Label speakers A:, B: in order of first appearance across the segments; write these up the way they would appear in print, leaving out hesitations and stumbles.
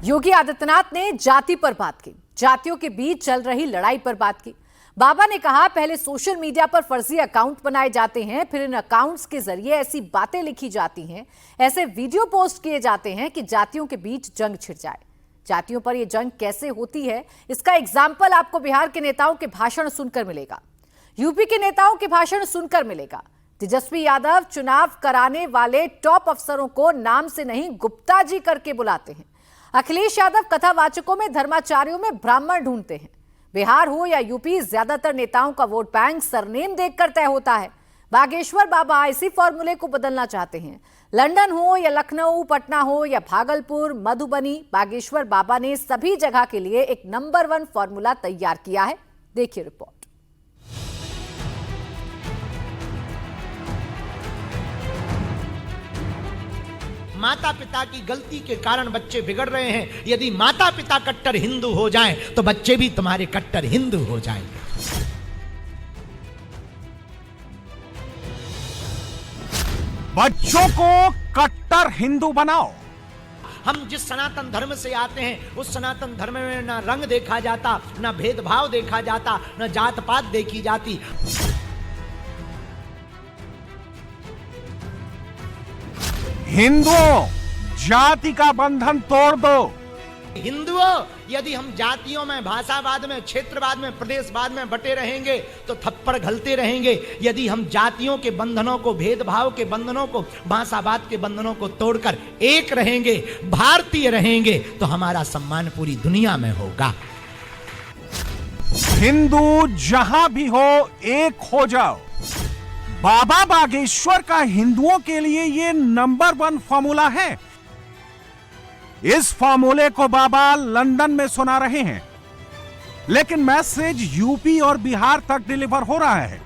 A: योगी आदित्यनाथ ने जाति पर बात की, जातियों के बीच चल रही लड़ाई पर बात की। बाबा ने कहा, पहले सोशल मीडिया पर फर्जी अकाउंट बनाए जाते हैं, फिर इन अकाउंट्स के जरिए ऐसी बातें लिखी जाती हैं, ऐसे वीडियो पोस्ट किए जाते हैं कि जातियों के बीच जंग छिड़ जाए। जातियों पर यह जंग कैसे होती है, इसका एग्जाम्पल आपको बिहार के नेताओं के भाषण सुनकर मिलेगा, यूपी के नेताओं के भाषण सुनकर मिलेगा। तेजस्वी यादव चुनाव कराने वाले टॉप अफसरों को नाम से नहीं गुप्ता जी करके बुलाते हैं। अखिलेश यादव कथावाचकों में धर्माचार्यों में ब्राह्मण ढूंढते हैं। बिहार हो या यूपी, ज्यादातर नेताओं का वोट बैंक सरनेम देखकर तय होता है। बागेश्वर बाबा इसी फॉर्मूले को बदलना चाहते हैं। लंदन हो या लखनऊ, पटना हो या भागलपुर, मधुबनी, बागेश्वर बाबा ने सभी जगह के लिए एक नंबर 1 फॉर्मूला तैयार किया है। देखिए रिपोर्ट।
B: माता पिता की गलती के कारण बच्चे बिगड़ रहे हैं। यदि माता पिता कट्टर हिंदू हो जाएं, तो बच्चे भी तुम्हारे कट्टर हिंदू हो जाएंगे।
C: बच्चों को कट्टर हिंदू बनाओ।
B: हम जिस सनातन धर्म से आते हैं, उस सनातन धर्म में ना रंग देखा जाता, ना भेदभाव देखा जाता, ना जात पात देखी जाती।
C: हिंदुओं, जाति का बंधन तोड़ दो।
B: हिंदुओं, यदि हम जातियों में, भाषावाद में, क्षेत्रवाद में, प्रदेशवाद में बटे रहेंगे तो थप्पड़ घलते रहेंगे। यदि हम जातियों के बंधनों को, भेदभाव के बंधनों को, भाषावाद के बंधनों को तोड़कर एक रहेंगे, भारतीय रहेंगे, तो हमारा सम्मान पूरी दुनिया में होगा।
C: हिंदू जहां भी हो, एक हो जाओ। बाबा बागेश्वर का हिंदुओं के लिए ये नंबर 1 फॉर्मूला है। इस फॉर्मूले को बाबा लंदन में सुना रहे हैं, लेकिन मैसेज यूपी और बिहार तक डिलीवर हो रहा है।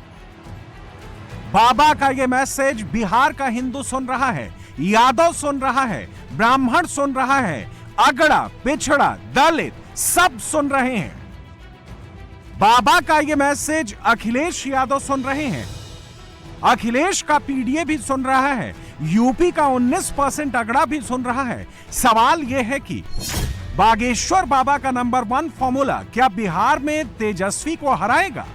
C: बाबा का यह मैसेज बिहार का हिंदू सुन रहा है, यादव सुन रहा है, ब्राह्मण सुन रहा है, अगड़ा, पिछड़ा, दलित सब सुन रहे हैं। बाबा का यह मैसेज अखिलेश यादव सुन रहे हैं, अखिलेश का पीडीए भी सुन रहा है, यूपी का 19% अगड़ा भी सुन रहा है। सवाल यह है कि बागेश्वर बाबा का नंबर 1 फॉर्मूला क्या बिहार में तेजस्वी को हराएगा?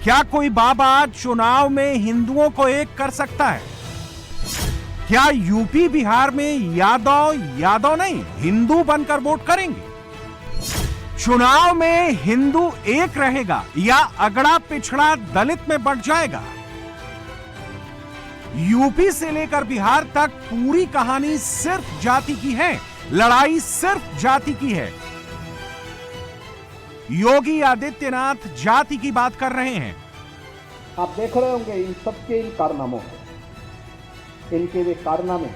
C: क्या कोई बाबा चुनाव में हिंदुओं को एक कर सकता है? क्या यूपी बिहार में यादव नहीं, हिंदू बनकर वोट करेंगे? चुनाव में हिंदू एक रहेगा या अगड़ा, पिछड़ा, दलित में बंट जाएगा? यूपी से लेकर बिहार तक पूरी कहानी सिर्फ जाति की है, लड़ाई सिर्फ जाति की है। योगी आदित्यनाथ जाति की बात कर रहे हैं।
D: आप देख रहे होंगे इन सबके इन कारनामों को, इनके वे कारनामे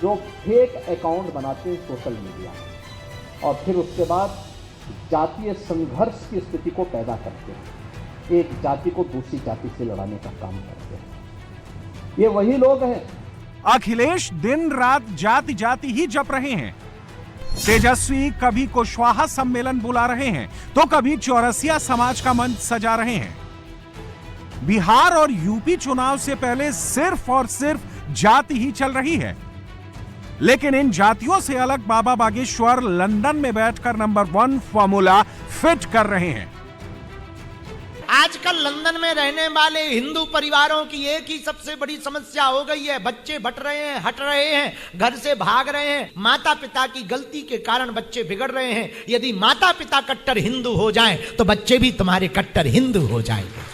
D: जो फेक अकाउंट बनाते हैं सोशल मीडिया में और फिर उसके बाद जातीय संघर्ष की स्थिति को पैदा करते हैं, एक जाति को दूसरी जाति से लड़ाने का काम करते हैं। ये वही लोग हैं।
C: अखिलेश दिन रात जाति जाति ही जप रहे हैं। तेजस्वी कभी कुशवाहा सम्मेलन बुला रहे हैं तो कभी चौरसिया समाज का मंच सजा रहे हैं। बिहार और यूपी चुनाव से पहले सिर्फ और सिर्फ जाति ही चल रही है, लेकिन इन जातियों से अलग बाबा बागेश्वर लंदन में बैठकर नंबर 1 फॉर्मूला फिट कर रहे हैं।
B: आजकल लंदन में रहने वाले हिंदू परिवारों की एक ही सबसे बड़ी समस्या हो गई है, बच्चे बट रहे हैं, हट रहे हैं, घर से भाग रहे हैं। माता पिता की गलती के कारण बच्चे बिगड़ रहे हैं। यदि माता पिता कट्टर हिंदू हो जाएं, तो बच्चे भी तुम्हारे कट्टर हिंदू हो जाएंगे।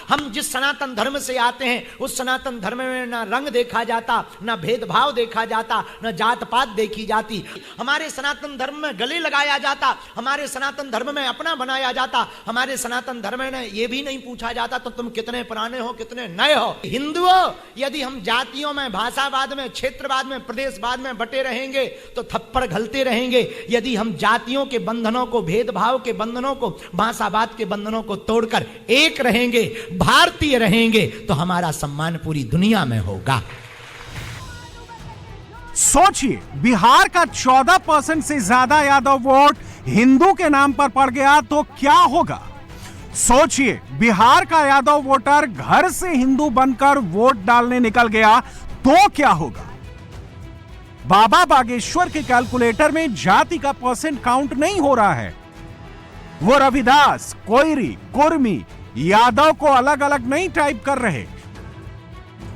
B: हम जिस सनातन धर्म से आते हैं, उस सनातन धर्म में ना रंग देखा जाता, ना भेदभाव देखा जाता, ना जात पात देखी जाती। हमारे सनातन धर्म में गले लगाया जाता, हमारे सनातन धर्म में अपना बनाया जाता, हमारे सनातन धर्म में यह भी नहीं पूछा जाता तो तुम कितने पुराने हो, कितने नए हो। हिंदुओं, यदि हम जातियों में, भाषावाद में, क्षेत्रवाद में, प्रदेशवाद में बटे रहेंगे तो थप्पड़ घलते रहेंगे। यदि हम जातियों के बंधनों को, भेदभाव के बंधनों को, भाषावाद के बंधनों को तोड़कर एक रहेंगे, भारतीय रहेंगे, तो हमारा सम्मान पूरी दुनिया में होगा।
C: सोचिए, बिहार का 14% से ज्यादा यादव वोट हिंदू के नाम पर पड़ गया तो क्या होगा? सोचिए, बिहार का यादव वोटर घर से हिंदू बनकर वोट डालने निकल गया तो क्या होगा? बाबा बागेश्वर के कैलकुलेटर में जाति का परसेंट काउंट नहीं हो रहा है। वो रविदास, कोयरी, कुर्मी, यादव को अलग अलग नहीं टाइप कर रहे।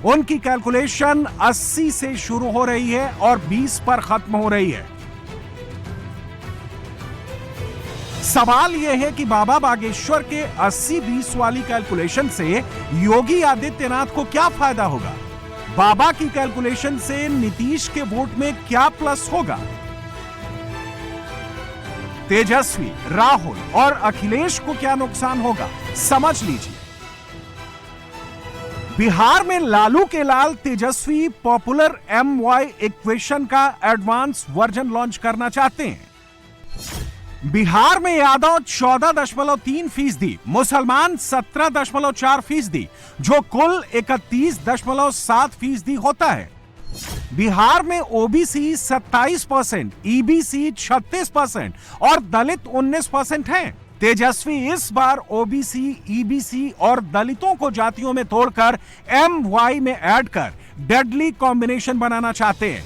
C: उनकी कैलकुलेशन 80 से शुरू हो रही है और 20 पर खत्म हो रही है। सवाल यह है कि बाबा बागेश्वर के 80-20 वाली कैलकुलेशन से योगी आदित्यनाथ को क्या फायदा होगा? बाबा की कैलकुलेशन से नीतीश के वोट में क्या प्लस होगा? तेजस्वी, राहुल और अखिलेश को क्या नुकसान होगा? समझ लीजिए। बिहार में लालू के लाल तेजस्वी पॉपुलर MY इक्वेशन का एडवांस वर्जन लॉन्च करना चाहते हैं। बिहार में यादव 14.3%, मुसलमान 17.4%, जो कुल 31.7% होता है। बिहार में ओबीसी 27%, EBC 36% और दलित 19% हैं। तेजस्वी इस बार ओबीसी, EBC और दलितों को जातियों में तोड़कर MY में ऐड कर डेडली कॉम्बिनेशन बनाना चाहते हैं।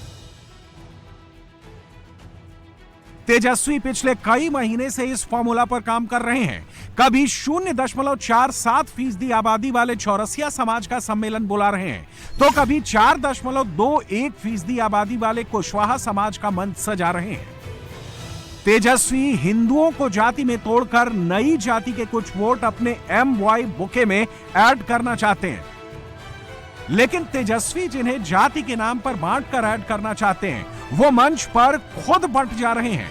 C: तेजस्वी पिछले कई महीने से इस फॉर्मूला पर काम कर रहे हैं। कभी 0.47% आबादी वाले चौरसिया समाज का सम्मेलन बुला रहे हैं, तो कभी 4.21% आबादी वाले कुशवाहा समाज का मंच सजा रहे हैं। तेजस्वी हिंदुओं को जाति में तोड़कर नई जाति के कुछ वोट अपने MY बुके में ऐड करना चाहते हैं। लेकिन तेजस्वी जिन्हें जाति के नाम पर बांटकर ऐड करना चाहते हैं, वो मंच पर खुद बंट जा रहे हैं।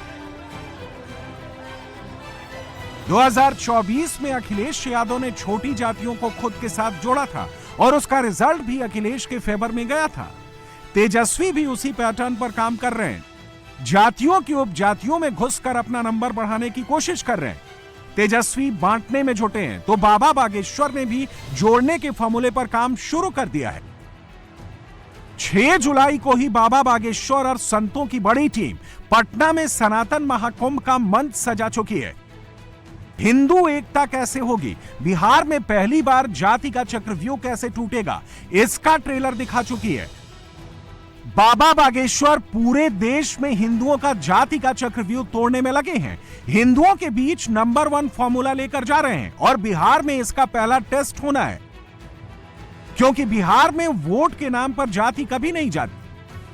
C: 2024 में अखिलेश यादव ने छोटी जातियों को खुद के साथ जोड़ा था और उसका रिजल्ट भी अखिलेश के फेवर में गया था। तेजस्वी भी उसी पैटर्न पर काम कर रहे हैं। जातियों की उपजातियों में घुसकर अपना नंबर बढ़ाने की कोशिश कर रहे हैं। तेजस्वी बांटने में जुटे हैं, तो बाबा बागेश्वर ने भी जोड़ने के फॉर्मूले पर काम शुरू कर दिया है। 6 जुलाई को ही बाबा बागेश्वर और संतों की बड़ी टीम पटना में सनातन महाकुंभ का मंच सजा चुकी है। हिंदू एकता कैसे होगी, बिहार में पहली बार जाति का चक्रव्यूह कैसे टूटेगा, इसका ट्रेलर दिखा चुकी है। बाबा बागेश्वर पूरे देश में हिंदुओं का जाति का चक्रव्यूह तोड़ने में लगे हैं। हिंदुओं के बीच नंबर 1 फॉर्मूला लेकर जा रहे हैं और बिहार में इसका पहला टेस्ट होना है, क्योंकि बिहार में वोट के नाम पर जाति कभी नहीं जाती।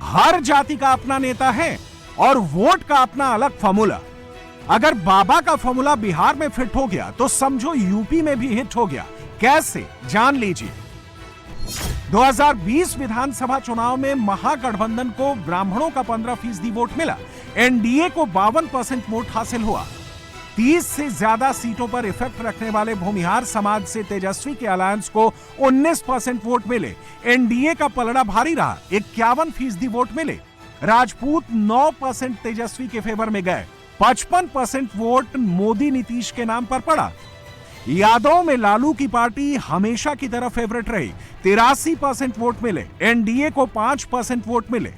C: हर जाति का अपना नेता है और वोट का अपना अलग फॉर्मूला। अगर बाबा का फॉर्मूला बिहार में फिट हो गया तो समझो यूपी में भी हिट हो गया। कैसे, जान लीजिए। 2020 विधानसभा चुनाव में महागठबंधन को ब्राह्मणों का 15% वोट मिला। एनडीए को 52% वोट हासिल हुआ। 30 से ज्यादा सीटों पर इफेक्ट रखने वाले भूमिहार समाज से तेजस्वी के अलायंस को 19% वोट मिले। एनडीए का पलड़ा भारी रहा, 51% वोट मिले। राजपूत 9% तेजस्वी के फेवर में गए। 55% वोट मोदी नीतीश के नाम पर पड़ा। यादव में लालू की पार्टी हमेशा की तरह फेवरेट रही। 83% वोट मिले। एनडीए को 5% वोट मिले।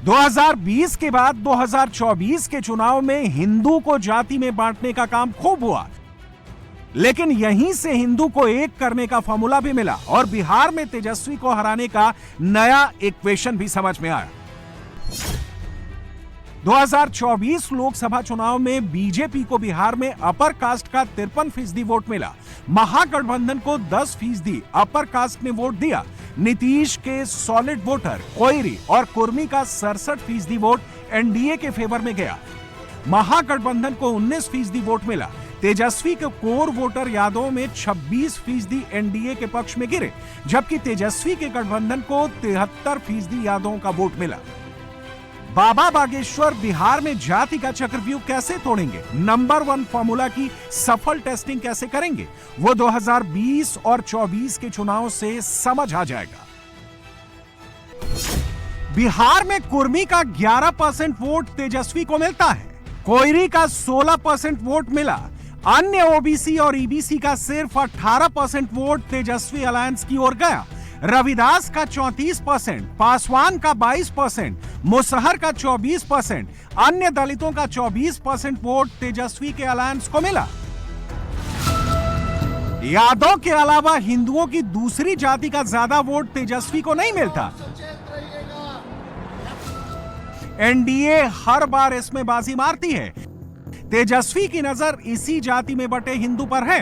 C: 2020 के बाद 2024 के चुनाव में हिंदू को जाति में बांटने का काम खूब हुआ, लेकिन यहीं से हिंदू को एक करने का फॉर्मूला भी मिला और बिहार में तेजस्वी को हराने का नया इक्वेशन भी समझ में आया। 2024 लोकसभा चुनाव में बीजेपी को बिहार में अपर कास्ट का 53% वोट मिला। महागठबंधन को 10% अपर कास्ट ने वोट दिया। नीतीश के सॉलिड वोटर कोयरी और कुर्मी का 67% वोट एनडीए के फेवर में गया। महागठबंधन को 19% वोट मिला। तेजस्वी के कोर वोटर यादव में 26% एनडीए के पक्ष में गिरे, जबकि तेजस्वी के गठबंधन को 73% यादवों का वोट मिला। बाबा बागेश्वर बिहार में जाति का चक्रव्यूह कैसे तोड़ेंगे, नंबर 1 फॉर्मूला की सफल टेस्टिंग कैसे करेंगे, वो 2020 और 24 के चुनाव से समझ आ जाएगा। बिहार में कुर्मी का 11% वोट तेजस्वी को मिलता है। कोयरी का 16% वोट मिला। अन्य ओबीसी और ईबीसी का सिर्फ 18% वोट तेजस्वी अलायंस की ओर गया। रविदास का 34%, पासवान का 22%, मुसहर का 24%, अन्य दलितों का 24% वोट तेजस्वी के अलायंस को मिला। यादव के अलावा हिंदुओं की दूसरी जाति का ज्यादा वोट तेजस्वी को नहीं मिलता। एनडीए हर बार इसमें बाजी मारती है। तेजस्वी की नजर इसी जाति में बटे हिंदू पर है।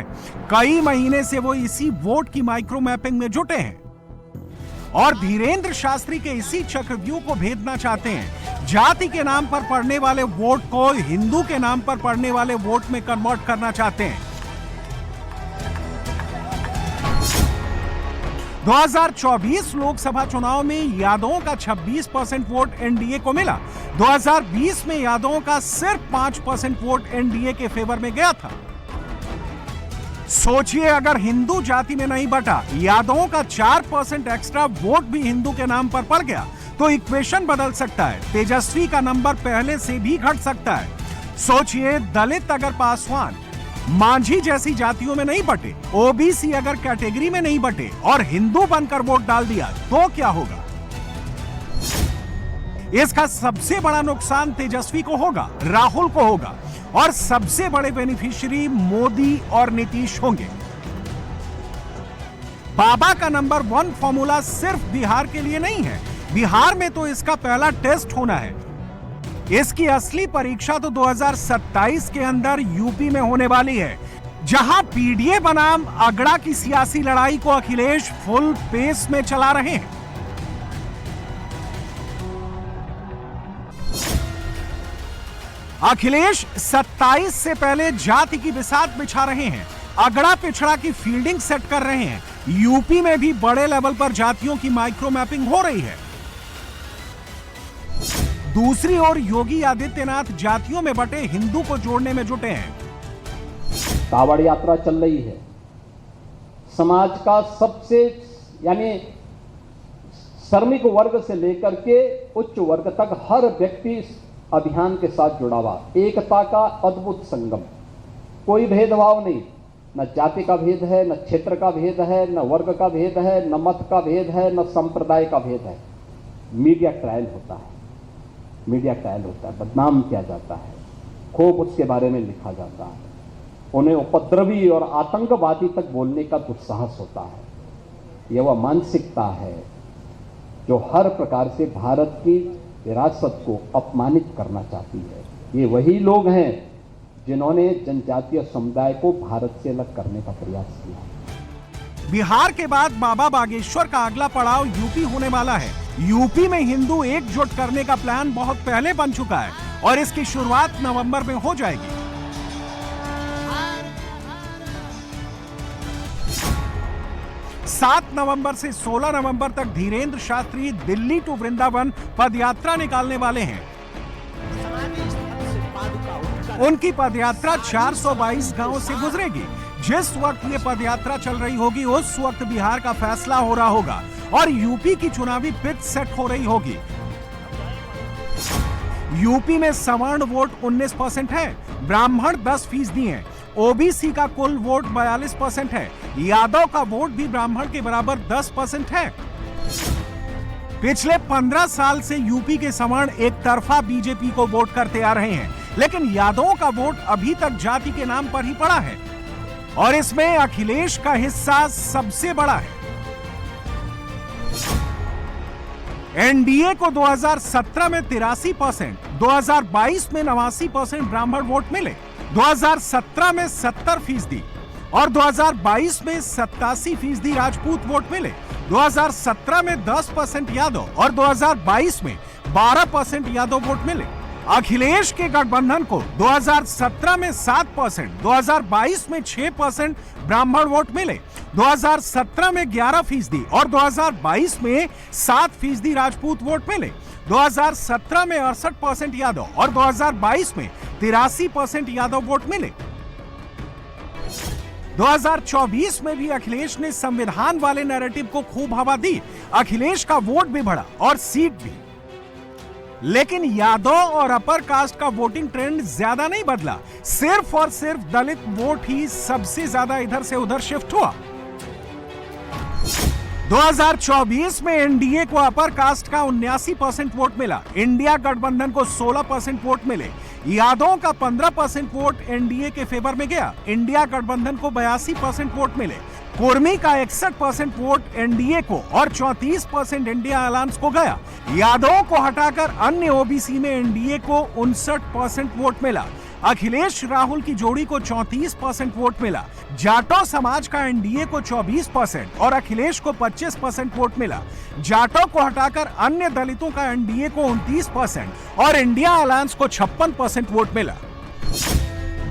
C: कई महीने से वो इसी वोट की माइक्रो मैपिंग में जुटे हैं और धीरेन्द्र शास्त्री के इसी चक्रव्यूह को भेदना चाहते हैं। जाति के नाम पर पड़ने वाले वोट को हिंदू के नाम पर पड़ने वाले वोट में कन्वर्ट करना चाहते हैं। 2024 लोकसभा चुनाव में यादवों का 26% वोट एनडीए को मिला। 2020 में यादवों का सिर्फ 5% वोट एनडीए के फेवर में गया था। सोचिए, अगर हिंदू जाति में नहीं बटा, यादवों का 4% एक्स्ट्रा वोट भी हिंदू के नाम पर पड़ गया तो इक्वेशन बदल सकता है। तेजस्वी का नंबर पहले से भी घट सकता है। सोचिए, दलित अगर पासवान, मांझी जैसी जातियों में नहीं बटे, ओबीसी अगर कैटेगरी में नहीं बटे और हिंदू बनकर वोट डाल दिया तो क्या होगा? इसका सबसे बड़ा नुकसान तेजस्वी को होगा, राहुल को होगा और सबसे बड़े बेनिफिशियरी मोदी और नीतीश होंगे। बाबा का नंबर 1 फॉर्मूला सिर्फ बिहार के लिए नहीं है। बिहार में तो इसका पहला टेस्ट होना है। इसकी असली परीक्षा तो 2027 के अंदर यूपी में होने वाली है, जहां पीडीए बनाम अगड़ा की सियासी लड़ाई को अखिलेश फुल पेस में चला रहे हैं। अखिलेश 27 से पहले जाति की बिसात बिछा रहे हैं, अगड़ा पिछड़ा की फील्डिंग सेट कर रहे हैं। यूपी में भी बड़े लेवल पर जातियों की माइक्रो मैपिंग हो रही है। दूसरी ओर योगी आदित्यनाथ जातियों में बटे हिंदू को जोड़ने में जुटे हैं।
D: कावड़ यात्रा चल रही है। समाज का सबसे यानी श्रमिक वर्ग से लेकर के उच्च वर्ग तक हर व्यक्ति इस अभियान के साथ जुड़ा हुआ। एकता का अद्भुत संगम, कोई भेदभाव नहीं, न जाति का भेद है, न क्षेत्र का भेद है, न वर्ग का भेद है, न मत का भेद है, न संप्रदाय का भेद है। मीडिया ट्रायल होता है, मीडिया ट्रायल होता है, बदनाम किया जाता है, खूब उसके बारे में लिखा जाता है, उन्हें उपद्रवी और आतंकवादी तक बोलने का दुस्साहस होता है। यह वह मानसिकता है जो हर प्रकार से भारत की विरासत को अपमानित करना चाहती है। ये वही लोग हैं जिन्होंने जनजातीय समुदाय को भारत से अलग करने का प्रयास किया।
C: बिहार के बाद बाबा बागेश्वर का अगला पड़ाव यूपी होने वाला है। यूपी में हिंदू एकजुट करने का प्लान बहुत पहले बन चुका है और इसकी शुरुआत नवंबर में हो जाएगी। सात नवंबर से 16 नवंबर तक धीरेन्द्र शास्त्री दिल्ली टू वृंदावन पदयात्रा निकालने वाले हैं। उनकी पदयात्रा 422 गांवों से गुजरेगी। जिस वक्त ये पदयात्रा चल रही होगी उस वक्त बिहार का फैसला हो रहा होगा और यूपी की चुनावी पिच सेट हो रही होगी। यूपी में सवर्ण वोट 19% है, ब्राह्मण 10% है, ओबीसी का कुल वोट 42% है, यादव का वोट भी ब्राह्मण के बराबर 10% है। पिछले 15 साल से यूपी के सवर्ण एक तरफा बीजेपी को वोट करते आ रहे हैं, लेकिन यादवों का वोट अभी तक जाति के नाम पर ही पड़ा है और इसमें अखिलेश का हिस्सा सबसे बड़ा है। एनडीए को 2017 में 83%, 2022 में 89% ब्राह्मण वोट मिले, 2017 में 70% और 2022 में 87% राजपूत वोट मिले, 2017 में 10% यादव और 2022 में 12% यादव वोट मिले। अखिलेश के गठबंधन को 2017 में 7%, 2022 में 6% ब्राह्मण वोट मिले, 2017 में 11% और 2022 में 7% राजपूत वोट मिले, 2017 में 68% यादव और 2022 में 83% यादव वोट मिले। 2024 में भी अखिलेश ने संविधान वाले नैरेटिव को खूब हवा दी। अखिलेश का वोट भी बढ़ा और सीट भी, लेकिन यादव और अपर कास्ट का वोटिंग ट्रेंड ज्यादा नहीं बदला। सिर्फ और सिर्फ दलित वोट ही सबसे ज्यादा इधर से उधर शिफ्ट हुआ। 2024 में एनडीए को अपर कास्ट का 79% वोट मिला, इंडिया गठबंधन को 16% वोट मिले, यादवों का 15% वोट एनडीए के फेवर में गया, इंडिया गठबंधन को 82% वोट मिले, कुर्मी का 61% वोट एनडीए को और 34% इंडिया अलायंस को गया। यादवों को हटाकर अन्य ओबीसी में एनडीए को 59% वोट मिला। अखिलेश राहुल की जोड़ी को 34% वोट मिला। जाटो समाज का एनडीए को 24% और अखिलेश को 25% वोट मिला। जाटो को हटाकर अन्य दलितों का एनडीए को 29% और इंडिया अलायंस को 56% वोट मिला।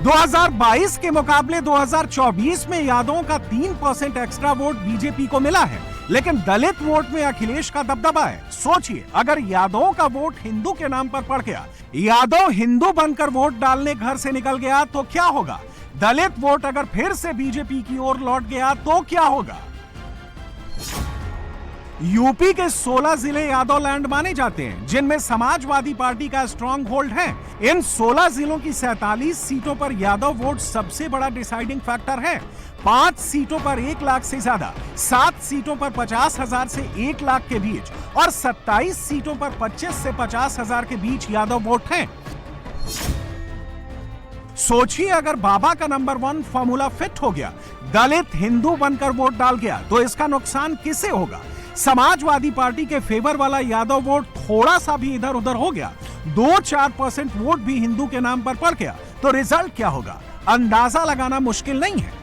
C: 2022 के मुकाबले 2024 में यादवों का 3% एक्स्ट्रा वोट बीजेपी को मिला है, लेकिन दलित वोट में अखिलेश का दबदबा है। सोचिए, अगर यादवों का वोट हिंदू के नाम पर पड़ गया, यादव हिंदू बनकर वोट डालने घर से निकल गया तो क्या होगा? दलित वोट अगर फिर से बीजेपी की ओर लौट गया तो क्या होगा? यूपी के 16 जिले यादव लैंड माने जाते हैं, जिनमें समाजवादी पार्टी का स्ट्रॉन्ग होल्ड है। इन 16 जिलों की 47 सीटों पर यादव वोट सबसे बड़ा डिसाइडिंग फैक्टर है। 5 सीटों पर 1 लाख से ज्यादा, 7 सीटों पर 50,000 से 1 लाख के बीच और 27 सीटों पर 25 से 50,000 के बीच यादव वोट हैं। सोचिए, अगर बाबा का नंबर 1 फॉर्मूला फिट हो गया, दलित हिंदू बनकर वोट डाल गया, तो इसका नुकसान किसे होगा? समाजवादी पार्टी के फेवर वाला यादव वोट थोड़ा सा भी इधर उधर हो गया, 2-4% वोट भी हिंदू के नाम पर पड़ गया, तो रिजल्ट क्या होगा? अंदाजा लगाना मुश्किल नहीं है।